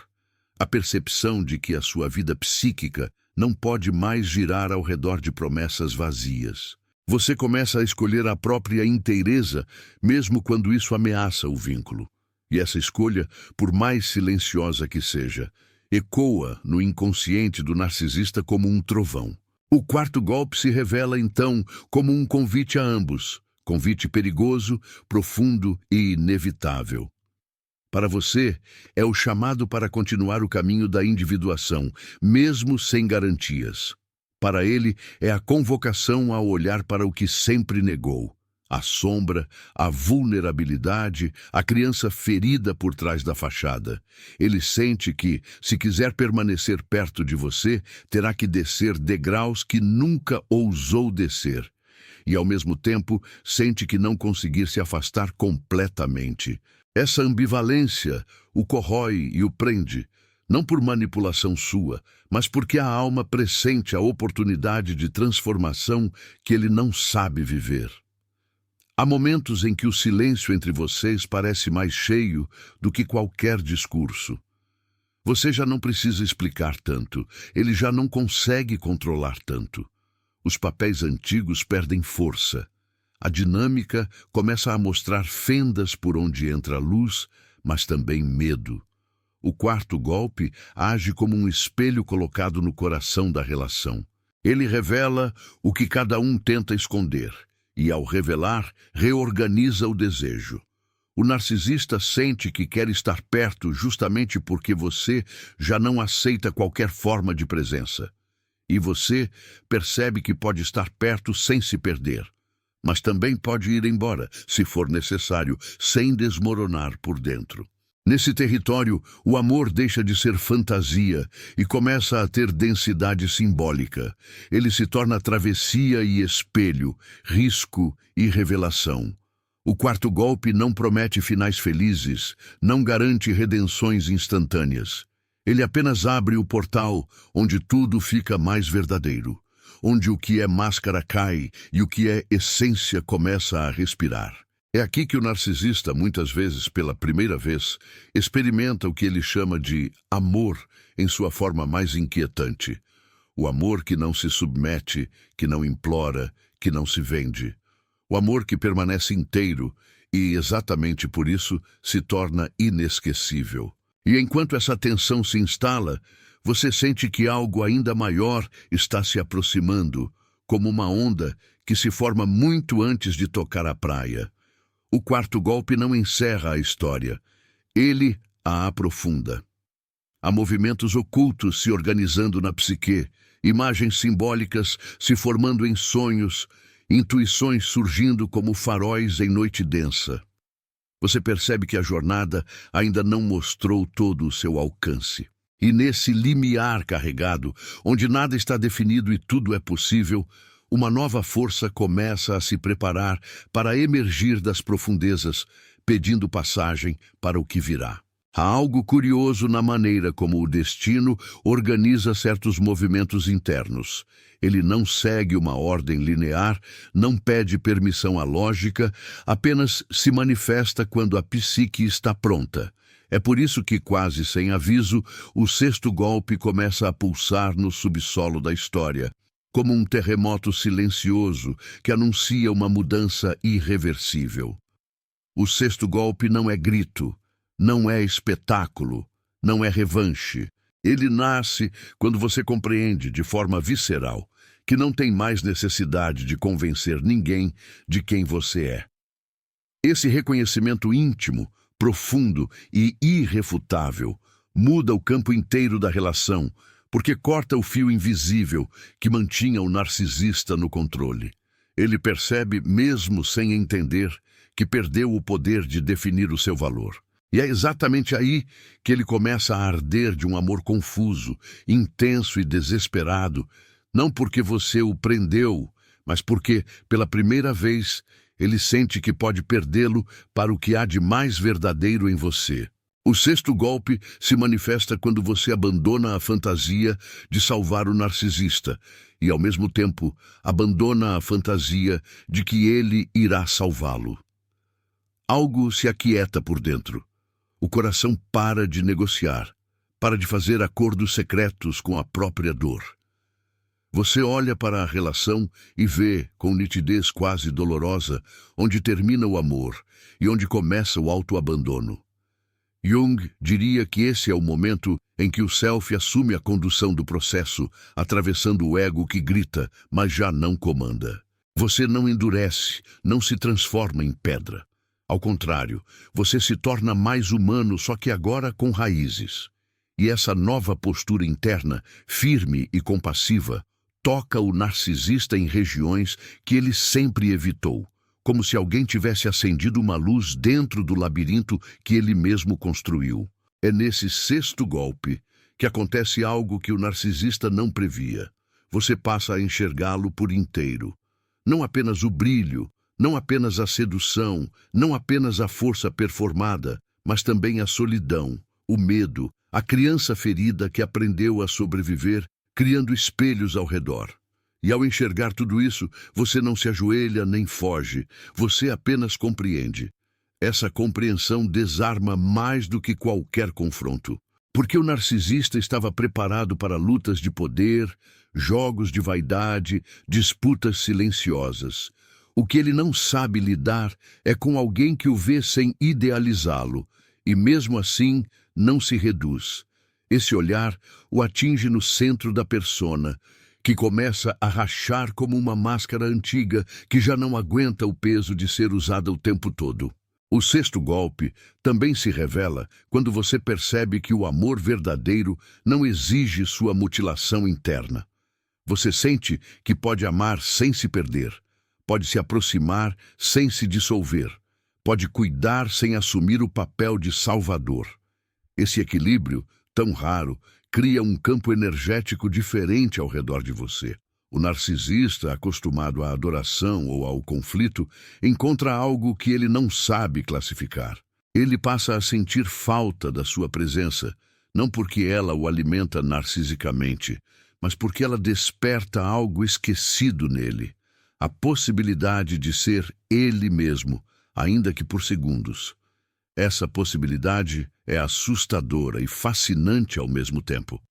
A percepção de que a sua vida psíquica não pode mais girar ao redor de promessas vazias. Você começa a escolher a própria inteireza, mesmo quando isso ameaça o vínculo. E essa escolha, por mais silenciosa que seja, ecoa no inconsciente do narcisista como um trovão. O quarto golpe se revela, então, como um convite a ambos. Convite perigoso, profundo e inevitável. Para você, é o chamado para continuar o caminho da individuação, mesmo sem garantias. Para ele, é a convocação a olhar para o que sempre negou: a sombra, a vulnerabilidade, a criança ferida por trás da fachada. Ele sente que, se quiser permanecer perto de você, terá que descer degraus que nunca ousou descer. E, ao mesmo tempo, sente que não conseguir se afastar completamente. Essa ambivalência o corrói e o prende, não por manipulação sua, mas porque a alma pressente a oportunidade de transformação que ele não sabe viver. Há momentos em que o silêncio entre vocês parece mais cheio do que qualquer discurso. Você já não precisa explicar tanto, ele já não consegue controlar tanto. Os papéis antigos perdem força. A dinâmica começa a mostrar fendas por onde entra a luz, mas também medo. O quarto golpe age como um espelho colocado no coração da relação. Ele revela o que cada um tenta esconder, e ao revelar, reorganiza o desejo. O narcisista sente que quer estar perto justamente porque você já não aceita qualquer forma de presença. E você percebe que pode estar perto sem se perder, mas também pode ir embora, se for necessário, sem desmoronar por dentro. Nesse território, o amor deixa de ser fantasia e começa a ter densidade simbólica. Ele se torna travessia e espelho, risco e revelação. O quarto golpe não promete finais felizes, não garante redenções instantâneas. Ele apenas abre o portal onde tudo fica mais verdadeiro, onde o que é máscara cai e o que é essência começa a respirar. É aqui que o narcisista, muitas vezes pela primeira vez, experimenta o que ele chama de amor em sua forma mais inquietante. O amor que não se submete, que não implora, que não se vende. O amor que permanece inteiro e, exatamente por isso, se torna inesquecível. E enquanto essa tensão se instala, você sente que algo ainda maior está se aproximando, como uma onda que se forma muito antes de tocar a praia. O quarto golpe não encerra a história, ele a aprofunda. Há movimentos ocultos se organizando na psique, imagens simbólicas se formando em sonhos, intuições surgindo como faróis em noite densa. Você percebe que a jornada ainda não mostrou todo o seu alcance. E nesse limiar carregado, onde nada está definido e tudo é possível, uma nova força começa a se preparar para emergir das profundezas, pedindo passagem para o que virá. Há algo curioso na maneira como o destino organiza certos movimentos internos. Ele não segue uma ordem linear, não pede permissão à lógica, apenas se manifesta quando a psique está pronta. É por isso que, quase sem aviso, o sexto golpe começa a pulsar no subsolo da história, como um terremoto silencioso que anuncia uma mudança irreversível. O sexto golpe não é grito, não é espetáculo, não é revanche. Ele nasce quando você compreende de forma visceral que não tem mais necessidade de convencer ninguém de quem você é. Esse reconhecimento íntimo, profundo e irrefutável muda o campo inteiro da relação, porque corta o fio invisível que mantinha o narcisista no controle. Ele percebe, mesmo sem entender, que perdeu o poder de definir o seu valor. E é exatamente aí que ele começa a arder de um amor confuso, intenso e desesperado, não porque você o prendeu, mas porque, pela primeira vez, ele sente que pode perdê-lo para o que há de mais verdadeiro em você. O sexto golpe se manifesta quando você abandona a fantasia de salvar o narcisista e, ao mesmo tempo, abandona a fantasia de que ele irá salvá-lo. Algo se aquieta por dentro. O coração para de negociar, para de fazer acordos secretos com a própria dor. Você olha para a relação e vê, com nitidez quase dolorosa, onde termina o amor e onde começa o autoabandono. Jung diria que esse é o momento em que o self assume a condução do processo, atravessando o ego que grita, mas já não comanda. Você não endurece, não se transforma em pedra. Ao contrário, você se torna mais humano, só que agora com raízes. E essa nova postura interna, firme e compassiva, toca o narcisista em regiões que ele sempre evitou, como se alguém tivesse acendido uma luz dentro do labirinto que ele mesmo construiu. É nesse sexto golpe que acontece algo que o narcisista não previa. Você passa a enxergá-lo por inteiro. Não apenas o brilho, não apenas a sedução, não apenas a força performada, mas também a solidão, o medo, a criança ferida que aprendeu a sobreviver, criando espelhos ao redor. E ao enxergar tudo isso, você não se ajoelha nem foge, você apenas compreende. Essa compreensão desarma mais do que qualquer confronto, porque o narcisista estava preparado para lutas de poder, jogos de vaidade, disputas silenciosas. O que ele não sabe lidar é com alguém que o vê sem idealizá-lo, e mesmo assim não se reduz. Esse olhar o atinge no centro da persona, que começa a rachar como uma máscara antiga que já não aguenta o peso de ser usada o tempo todo. O sexto golpe também se revela quando você percebe que o amor verdadeiro não exige sua mutilação interna. Você sente que pode amar sem se perder, pode se aproximar sem se dissolver, pode cuidar sem assumir o papel de salvador. Esse equilíbrio, tão raro, cria um campo energético diferente ao redor de você. O narcisista, acostumado à adoração ou ao conflito, encontra algo que ele não sabe classificar. Ele passa a sentir falta da sua presença, não porque ela o alimenta narcisicamente, mas porque ela desperta algo esquecido nele, a possibilidade de ser ele mesmo, ainda que por segundos. Essa possibilidade é assustadora e fascinante ao mesmo tempo.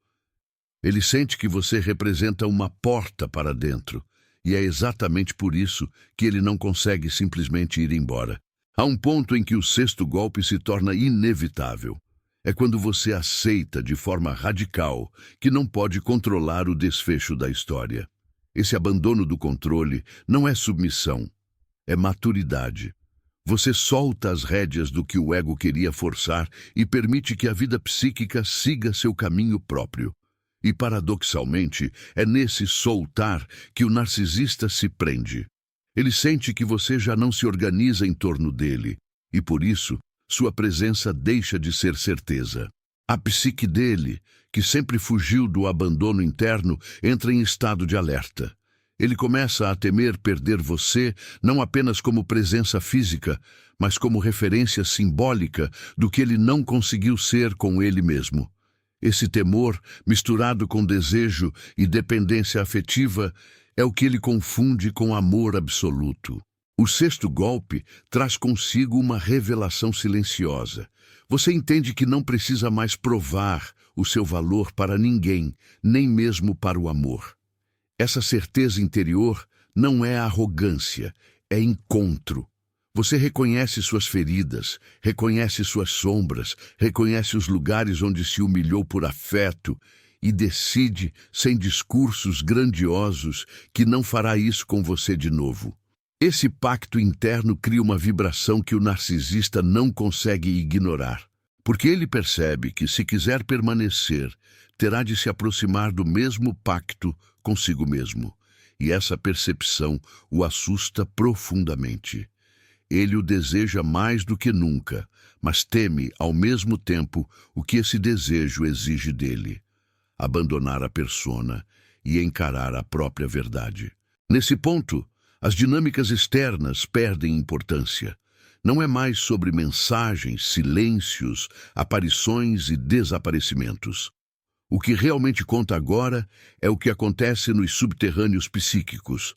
Ele sente que você representa uma porta para dentro, e é exatamente por isso que ele não consegue simplesmente ir embora. Há um ponto em que o sexto golpe se torna inevitável. É quando você aceita de forma radical que não pode controlar o desfecho da história. Esse abandono do controle não é submissão, é maturidade. Você solta as rédeas do que o ego queria forçar e permite que a vida psíquica siga seu caminho próprio. E, paradoxalmente, é nesse soltar que o narcisista se prende. Ele sente que você já não se organiza em torno dele, e por isso, sua presença deixa de ser certeza. A psique dele, que sempre fugiu do abandono interno, entra em estado de alerta. Ele começa a temer perder você, não apenas como presença física, mas como referência simbólica do que ele não conseguiu ser com ele mesmo. Esse temor, misturado com desejo e dependência afetiva, é o que ele confunde com amor absoluto. O sexto golpe traz consigo uma revelação silenciosa. Você entende que não precisa mais provar o seu valor para ninguém, nem mesmo para o amor. Essa certeza interior não é arrogância, é encontro. Você reconhece suas feridas, reconhece suas sombras, reconhece os lugares onde se humilhou por afeto e decide, sem discursos grandiosos, que não fará isso com você de novo. Esse pacto interno cria uma vibração que o narcisista não consegue ignorar, porque ele percebe que, se quiser permanecer, terá de se aproximar do mesmo pacto consigo mesmo, e essa percepção o assusta profundamente. Ele o deseja mais do que nunca, mas teme, ao mesmo tempo, o que esse desejo exige dele: abandonar a persona e encarar a própria verdade. Nesse ponto, as dinâmicas externas perdem importância. Não é mais sobre mensagens, silêncios, aparições e desaparecimentos. O que realmente conta agora é o que acontece nos subterrâneos psíquicos.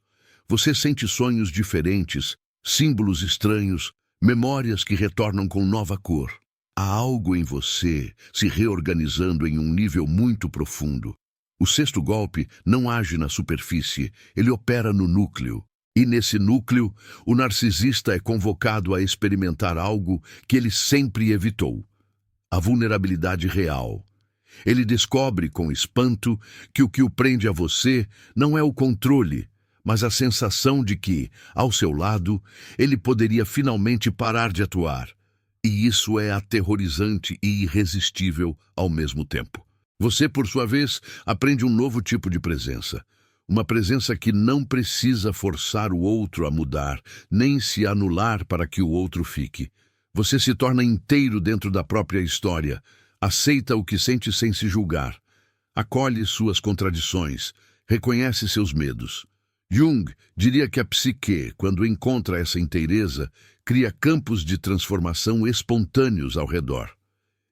Você sente sonhos diferentes, símbolos estranhos, memórias que retornam com nova cor. Há algo em você se reorganizando em um nível muito profundo. O sexto golpe não age na superfície, ele opera no núcleo. E nesse núcleo, o narcisista é convocado a experimentar algo que ele sempre evitou: a vulnerabilidade real. Ele descobre com espanto que o prende a você não é o controle, mas a sensação de que, ao seu lado, ele poderia finalmente parar de atuar. E isso é aterrorizante e irresistível ao mesmo tempo. Você, por sua vez, aprende um novo tipo de presença. Uma presença que não precisa forçar o outro a mudar, nem se anular para que o outro fique. Você se torna inteiro dentro da própria história, aceita o que sente sem se julgar, acolhe suas contradições, reconhece seus medos. Jung diria que a psique, quando encontra essa inteireza, cria campos de transformação espontâneos ao redor.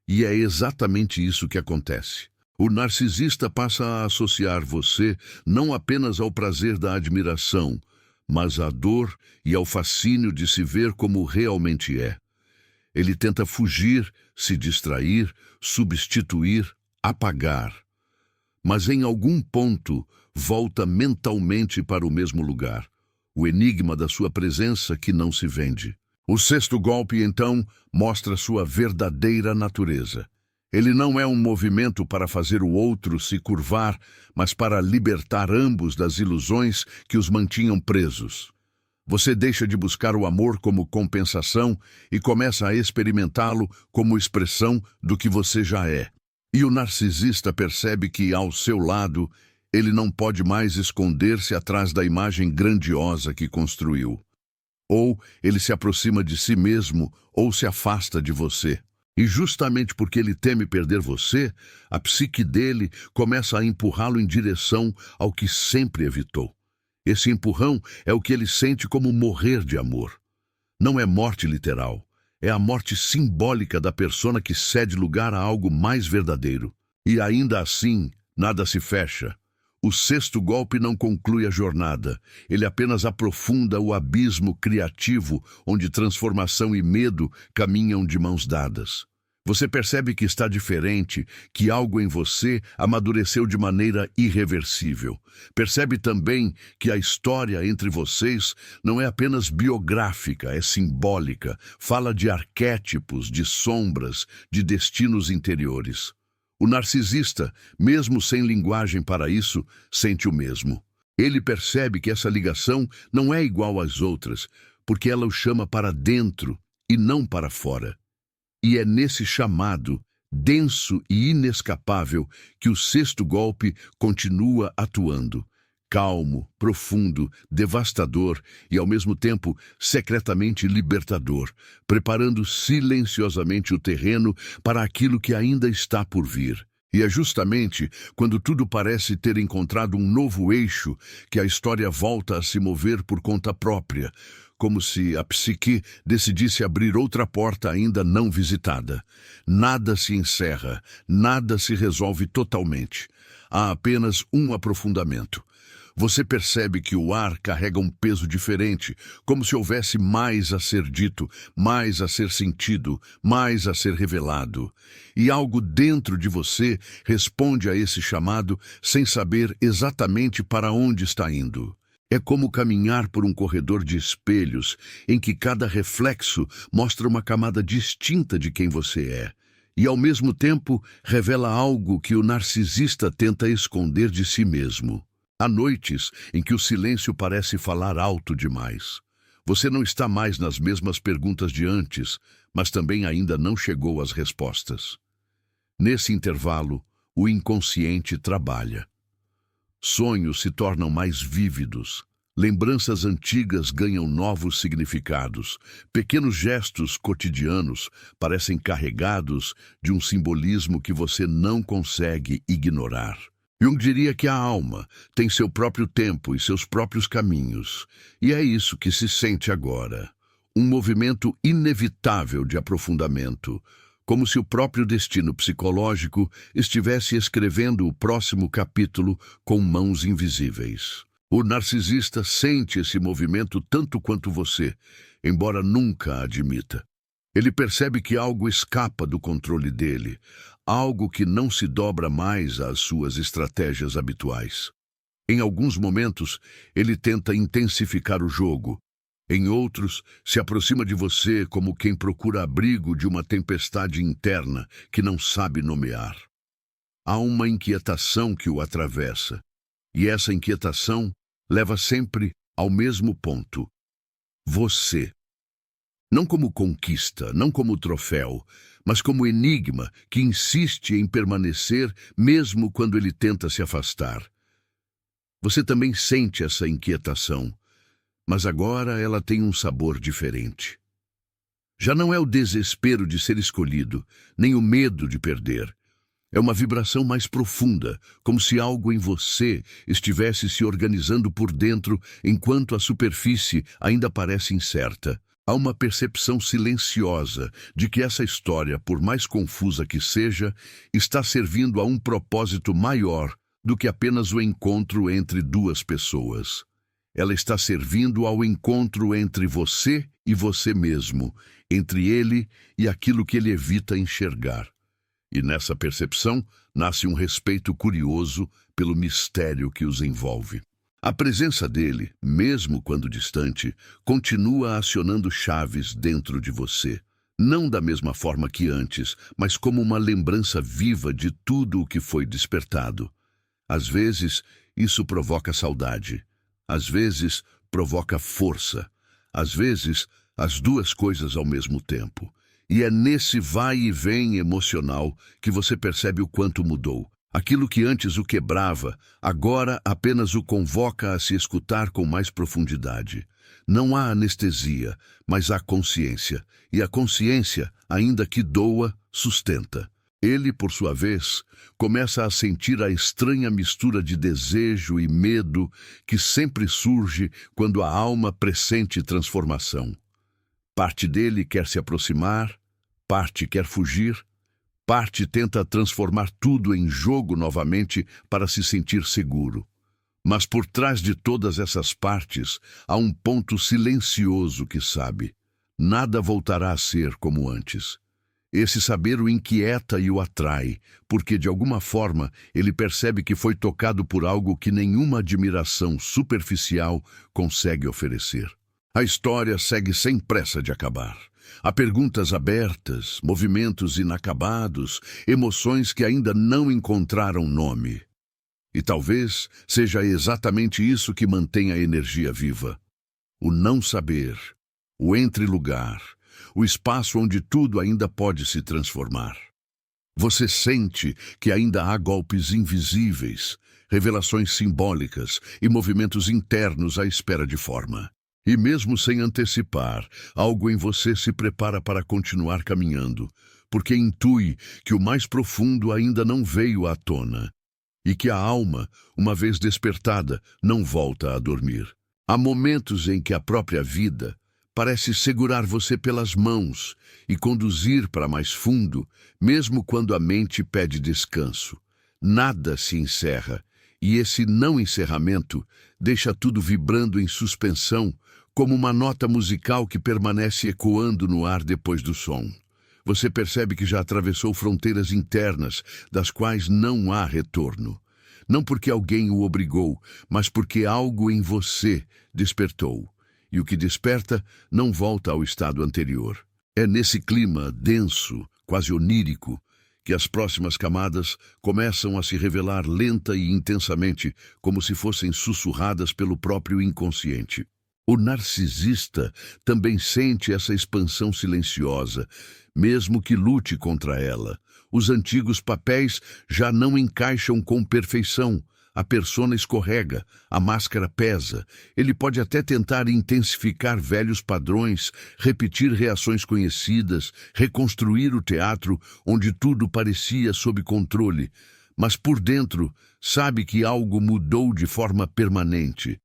E é exatamente isso que acontece. O narcisista passa a associar você não apenas ao prazer da admiração, mas à dor e ao fascínio de se ver como realmente é. Ele tenta fugir, se distrair, substituir, apagar. Mas em algum ponto volta mentalmente para o mesmo lugar, o enigma da sua presença que não se vende. O sexto golpe, então, mostra sua verdadeira natureza. Ele não é um movimento para fazer o outro se curvar, mas para libertar ambos das ilusões que os mantinham presos. Você deixa de buscar o amor como compensação e começa a experimentá-lo como expressão do que você já é. E o narcisista percebe que, ao seu lado, ele não pode mais esconder-se atrás da imagem grandiosa que construiu. Ou ele se aproxima de si mesmo, ou se afasta de você. E justamente porque ele teme perder você, a psique dele começa a empurrá-lo em direção ao que sempre evitou. Esse empurrão é o que ele sente como morrer de amor. Não é morte literal, é a morte simbólica da persona que cede lugar a algo mais verdadeiro. E ainda assim, nada se fecha. O sexto golpe não conclui a jornada, ele apenas aprofunda o abismo criativo onde transformação e medo caminham de mãos dadas. Você percebe que está diferente, que algo em você amadureceu de maneira irreversível. Percebe também que a história entre vocês não é apenas biográfica, é simbólica, fala de arquétipos, de sombras, de destinos interiores. O narcisista, mesmo sem linguagem para isso, sente o mesmo. Ele percebe que essa ligação não é igual às outras, porque ela o chama para dentro e não para fora. E é nesse chamado, denso e inescapável, que o sexto golpe continua atuando. Calmo, profundo, devastador e, ao mesmo tempo, secretamente libertador, preparando silenciosamente o terreno para aquilo que ainda está por vir. E é justamente quando tudo parece ter encontrado um novo eixo que a história volta a se mover por conta própria, como se a psique decidisse abrir outra porta ainda não visitada. Nada se encerra, nada se resolve totalmente. Há apenas um aprofundamento. Você percebe que o ar carrega um peso diferente, como se houvesse mais a ser dito, mais a ser sentido, mais a ser revelado. E algo dentro de você responde a esse chamado sem saber exatamente para onde está indo. É como caminhar por um corredor de espelhos, em que cada reflexo mostra uma camada distinta de quem você é. E, ao mesmo tempo, revela algo que o narcisista tenta esconder de si mesmo. Há noites em que o silêncio parece falar alto demais. Você não está mais nas mesmas perguntas de antes, mas também ainda não chegou às respostas. Nesse intervalo, o inconsciente trabalha. Sonhos se tornam mais vívidos. Lembranças antigas ganham novos significados. Pequenos gestos cotidianos parecem carregados de um simbolismo que você não consegue ignorar. Jung diria que a alma tem seu próprio tempo e seus próprios caminhos. E é isso que se sente agora. Um movimento inevitável de aprofundamento, como se o próprio destino psicológico estivesse escrevendo o próximo capítulo com mãos invisíveis. O narcisista sente esse movimento tanto quanto você, embora nunca admita. Ele percebe que algo escapa do controle dele, algo que não se dobra mais às suas estratégias habituais. Em alguns momentos, ele tenta intensificar o jogo. Em outros, se aproxima de você como quem procura abrigo de uma tempestade interna que não sabe nomear. Há uma inquietação que o atravessa, e essa inquietação leva sempre ao mesmo ponto: você. Não como conquista, não como troféu, mas como enigma que insiste em permanecer mesmo quando ele tenta se afastar. Você também sente essa inquietação, mas agora ela tem um sabor diferente. Já não é o desespero de ser escolhido, nem o medo de perder. É uma vibração mais profunda, como se algo em você estivesse se organizando por dentro enquanto a superfície ainda parece incerta. Há uma percepção silenciosa de que essa história, por mais confusa que seja, está servindo a um propósito maior do que apenas o encontro entre duas pessoas. Ela está servindo ao encontro entre você e você mesmo, entre ele e aquilo que ele evita enxergar. E nessa percepção nasce um respeito curioso pelo mistério que os envolve. A presença dele, mesmo quando distante, continua acionando chaves dentro de você. Não da mesma forma que antes, mas como uma lembrança viva de tudo o que foi despertado. Às vezes, isso provoca saudade. Às vezes, provoca força. Às vezes, as duas coisas ao mesmo tempo. E é nesse vai e vem emocional que você percebe o quanto mudou. Aquilo que antes o quebrava, agora apenas o convoca a se escutar com mais profundidade. Não há anestesia, mas há consciência. E a consciência, ainda que doa, sustenta. Ele, por sua vez, começa a sentir a estranha mistura de desejo e medo que sempre surge quando a alma pressente transformação. Parte dele quer se aproximar, parte quer fugir, parte tenta transformar tudo em jogo novamente para se sentir seguro. Mas por trás de todas essas partes há um ponto silencioso que sabe: nada voltará a ser como antes. Esse saber o inquieta e o atrai, porque de alguma forma ele percebe que foi tocado por algo que nenhuma admiração superficial consegue oferecer. A história segue sem pressa de acabar. Há perguntas abertas, movimentos inacabados, emoções que ainda não encontraram nome. E talvez seja exatamente isso que mantém a energia viva. O não saber, o entre-lugar, o espaço onde tudo ainda pode se transformar. Você sente que ainda há golpes invisíveis, revelações simbólicas e movimentos internos à espera de forma. E mesmo sem antecipar, algo em você se prepara para continuar caminhando, porque intui que o mais profundo ainda não veio à tona, e que a alma, uma vez despertada, não volta a dormir. Há momentos em que a própria vida parece segurar você pelas mãos e conduzir para mais fundo, mesmo quando a mente pede descanso. Nada se encerra, e esse não encerramento deixa tudo vibrando em suspensão, como uma nota musical que permanece ecoando no ar depois do som. Você percebe que já atravessou fronteiras internas, das quais não há retorno. Não porque alguém o obrigou, mas porque algo em você despertou. E o que desperta não volta ao estado anterior. É nesse clima denso, quase onírico, que as próximas camadas começam a se revelar lenta e intensamente, como se fossem sussurradas pelo próprio inconsciente. O narcisista também sente essa expansão silenciosa, mesmo que lute contra ela. Os antigos papéis já não encaixam com perfeição. A persona escorrega, a máscara pesa. Ele pode até tentar intensificar velhos padrões, repetir reações conhecidas, reconstruir o teatro onde tudo parecia sob controle. Mas por dentro, sabe que algo mudou de forma permanente.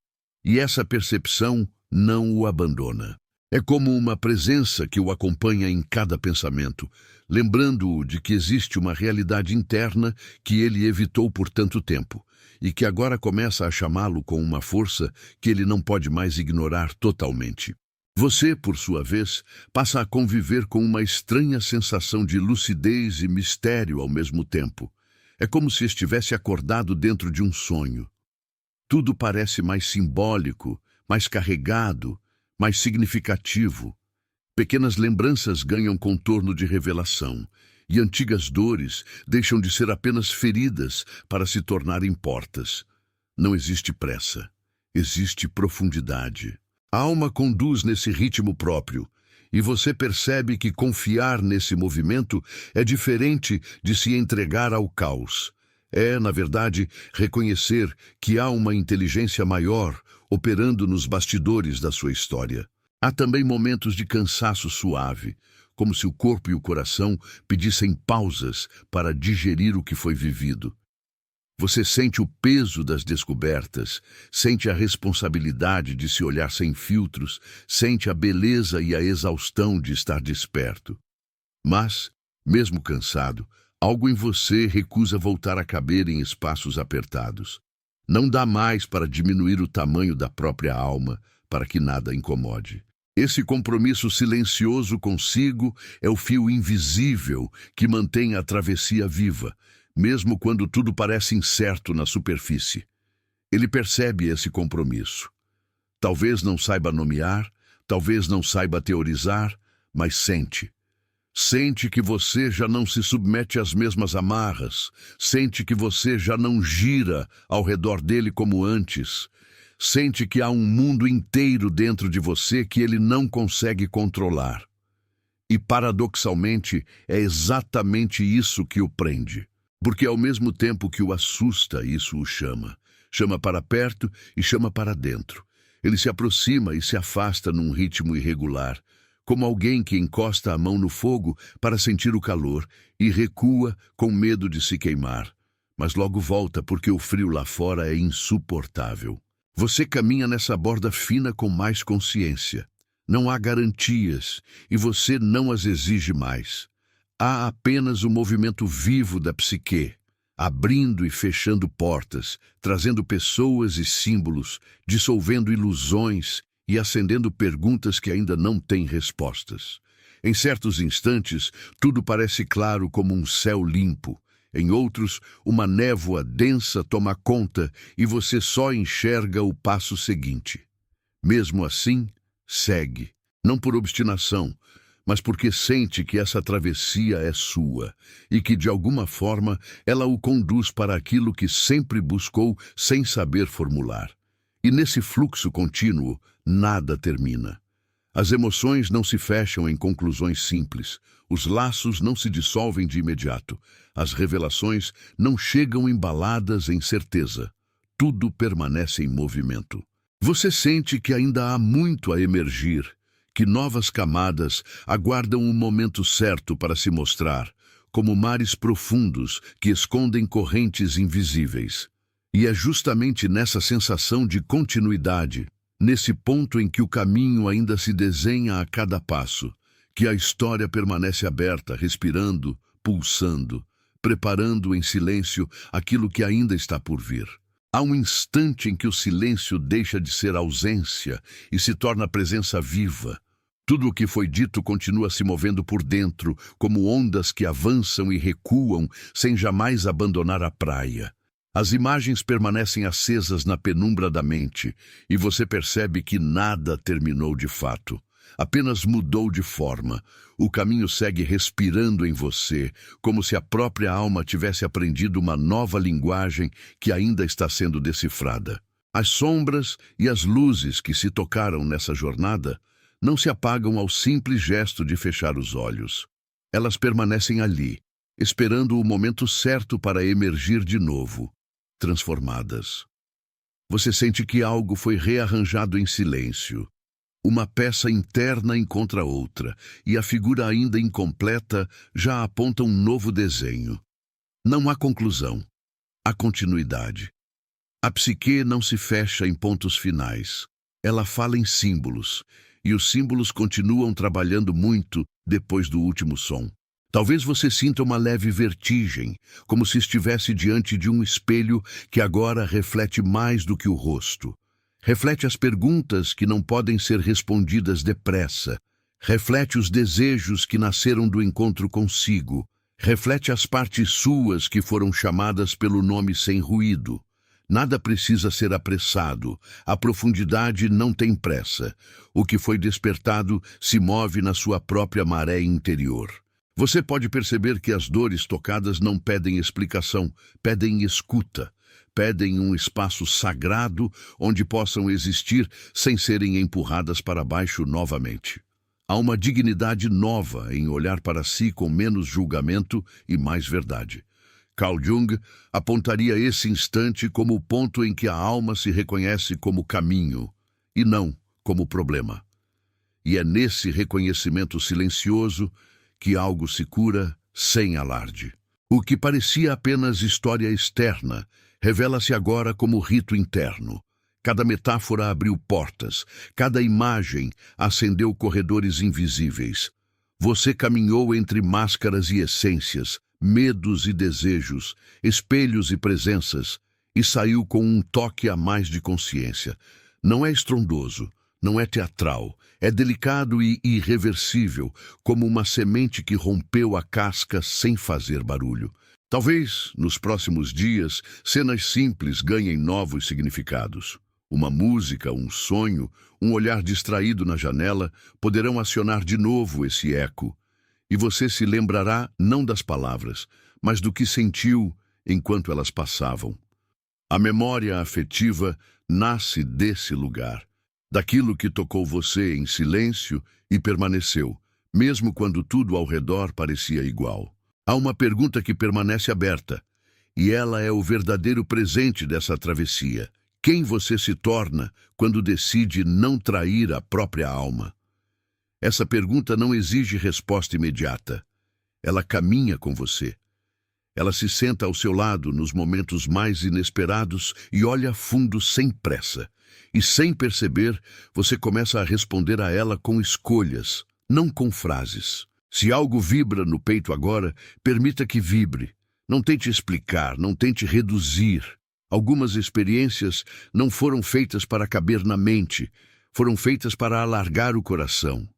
E essa percepção não o abandona. É como uma presença que o acompanha em cada pensamento, lembrando-o de que existe uma realidade interna que ele evitou por tanto tempo, e que agora começa a chamá-lo com uma força que ele não pode mais ignorar totalmente. Você, por sua vez, passa a conviver com uma estranha sensação de lucidez e mistério ao mesmo tempo. É como se estivesse acordado dentro de um sonho. Tudo parece mais simbólico, mais carregado, mais significativo. Pequenas lembranças ganham contorno de revelação, e antigas dores deixam de ser apenas feridas para se tornarem portas. Não existe pressa, existe profundidade. A alma conduz nesse ritmo próprio, e você percebe que confiar nesse movimento é diferente de se entregar ao caos. É, na verdade, reconhecer que há uma inteligência maior operando nos bastidores da sua história. Há também momentos de cansaço suave, como se o corpo e o coração pedissem pausas para digerir o que foi vivido. Você sente o peso das descobertas, sente a responsabilidade de se olhar sem filtros, sente a beleza e a exaustão de estar desperto. Mas, mesmo cansado, algo em você recusa voltar a caber em espaços apertados. Não dá mais para diminuir o tamanho da própria alma, para que nada incomode. Esse compromisso silencioso consigo é o fio invisível que mantém a travessia viva, mesmo quando tudo parece incerto na superfície. Ele percebe esse compromisso. Talvez não saiba nomear, talvez não saiba teorizar, mas sente. Sente que você já não se submete às mesmas amarras, sente que você já não gira ao redor dele como antes, sente que há um mundo inteiro dentro de você que ele não consegue controlar. E, paradoxalmente, é exatamente isso que o prende. Porque ao mesmo tempo que o assusta, isso o chama. Chama para perto e chama para dentro. Ele se aproxima e se afasta num ritmo irregular, como alguém que encosta a mão no fogo para sentir o calor e recua com medo de se queimar. Mas logo volta porque o frio lá fora é insuportável. Você caminha nessa borda fina com mais consciência. Não há garantias e você não as exige mais. Há apenas o movimento vivo da psique, abrindo e fechando portas, trazendo pessoas e símbolos, dissolvendo ilusões e acendendo perguntas que ainda não têm respostas. Em certos instantes, tudo parece claro como um céu limpo. Em outros, uma névoa densa toma conta e você só enxerga o passo seguinte. Mesmo assim, segue, não por obstinação, mas porque sente que essa travessia é sua e que, de alguma forma, ela o conduz para aquilo que sempre buscou sem saber formular. E nesse fluxo contínuo, nada termina. As emoções não se fecham em conclusões simples, os laços não se dissolvem de imediato, as revelações não chegam embaladas em certeza. Tudo permanece em movimento. Você sente que ainda há muito a emergir, que novas camadas aguardam o momento certo para se mostrar, como mares profundos que escondem correntes invisíveis. E é justamente nessa sensação de continuidade, nesse ponto em que o caminho ainda se desenha a cada passo, que a história permanece aberta, respirando, pulsando, preparando em silêncio aquilo que ainda está por vir. Há um instante em que o silêncio deixa de ser ausência e se torna presença viva. Tudo o que foi dito continua se movendo por dentro, como ondas que avançam e recuam sem jamais abandonar a praia. As imagens permanecem acesas na penumbra da mente e você percebe que nada terminou de fato. Apenas mudou de forma. O caminho segue respirando em você, como se a própria alma tivesse aprendido uma nova linguagem que ainda está sendo decifrada. As sombras e as luzes que se tocaram nessa jornada não se apagam ao simples gesto de fechar os olhos. Elas permanecem ali, esperando o momento certo para emergir de novo, transformadas. Você sente que algo foi rearranjado em silêncio. Uma peça interna encontra outra, e a figura ainda incompleta já aponta um novo desenho. Não há conclusão, há continuidade. A psique não se fecha em pontos finais. Ela fala em símbolos, e os símbolos continuam trabalhando muito depois do último som. Talvez você sinta uma leve vertigem, como se estivesse diante de um espelho que agora reflete mais do que o rosto. Reflete as perguntas que não podem ser respondidas depressa. Reflete os desejos que nasceram do encontro consigo. Reflete as partes suas que foram chamadas pelo nome sem ruído. Nada precisa ser apressado. A profundidade não tem pressa. O que foi despertado se move na sua própria maré interior. Você pode perceber que as dores tocadas não pedem explicação, pedem escuta. Pedem um espaço sagrado onde possam existir sem serem empurradas para baixo novamente. Há uma dignidade nova em olhar para si com menos julgamento e mais verdade. Carl Jung apontaria esse instante como o ponto em que a alma se reconhece como caminho e não como problema. E é nesse reconhecimento silencioso que algo se cura sem alarde. O que parecia apenas história externa revela-se agora como rito interno. Cada metáfora abriu portas, cada imagem acendeu corredores invisíveis. Você caminhou entre máscaras e essências, medos e desejos, espelhos e presenças, e saiu com um toque a mais de consciência. Não é estrondoso, não é teatral, é delicado e irreversível, como uma semente que rompeu a casca sem fazer barulho. Talvez, nos próximos dias, cenas simples ganhem novos significados. Uma música, um sonho, um olhar distraído na janela poderão acionar de novo esse eco. E você se lembrará não das palavras, mas do que sentiu enquanto elas passavam. A memória afetiva nasce desse lugar, daquilo que tocou você em silêncio e permaneceu, mesmo quando tudo ao redor parecia igual. Há uma pergunta que permanece aberta, e ela é o verdadeiro presente dessa travessia. Quem você se torna quando decide não trair a própria alma? Essa pergunta não exige resposta imediata. Ela caminha com você. Ela se senta ao seu lado nos momentos mais inesperados e olha fundo sem pressa. E sem perceber, você começa a responder a ela com escolhas, não com frases. Se algo vibra no peito agora, permita que vibre. Não tente explicar, não tente reduzir. Algumas experiências não foram feitas para caber na mente, foram feitas para alargar o coração.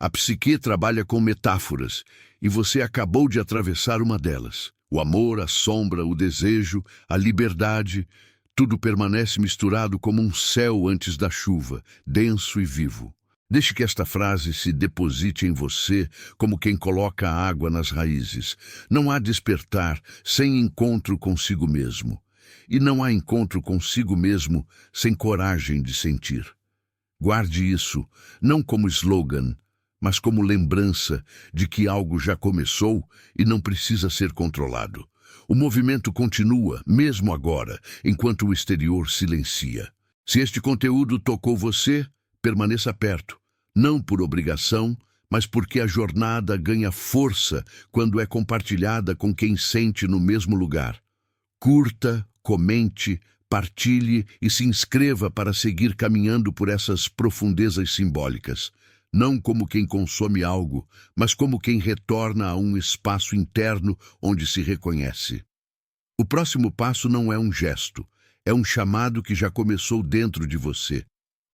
A psique trabalha com metáforas, e você acabou de atravessar uma delas. O amor, a sombra, o desejo, a liberdade, tudo permanece misturado como um céu antes da chuva, denso e vivo. Deixe que esta frase se deposite em você como quem coloca a água nas raízes. Não há despertar sem encontro consigo mesmo. E não há encontro consigo mesmo sem coragem de sentir. Guarde isso, não como slogan, mas como lembrança de que algo já começou e não precisa ser controlado. O movimento continua, mesmo agora, enquanto o exterior silencia. Se este conteúdo tocou você, permaneça perto. Não por obrigação, mas porque a jornada ganha força quando é compartilhada com quem sente no mesmo lugar. Curta, comente, partilhe e se inscreva para seguir caminhando por essas profundezas simbólicas. Não como quem consome algo, mas como quem retorna a um espaço interno onde se reconhece. O próximo passo não é um gesto, é um chamado que já começou dentro de você.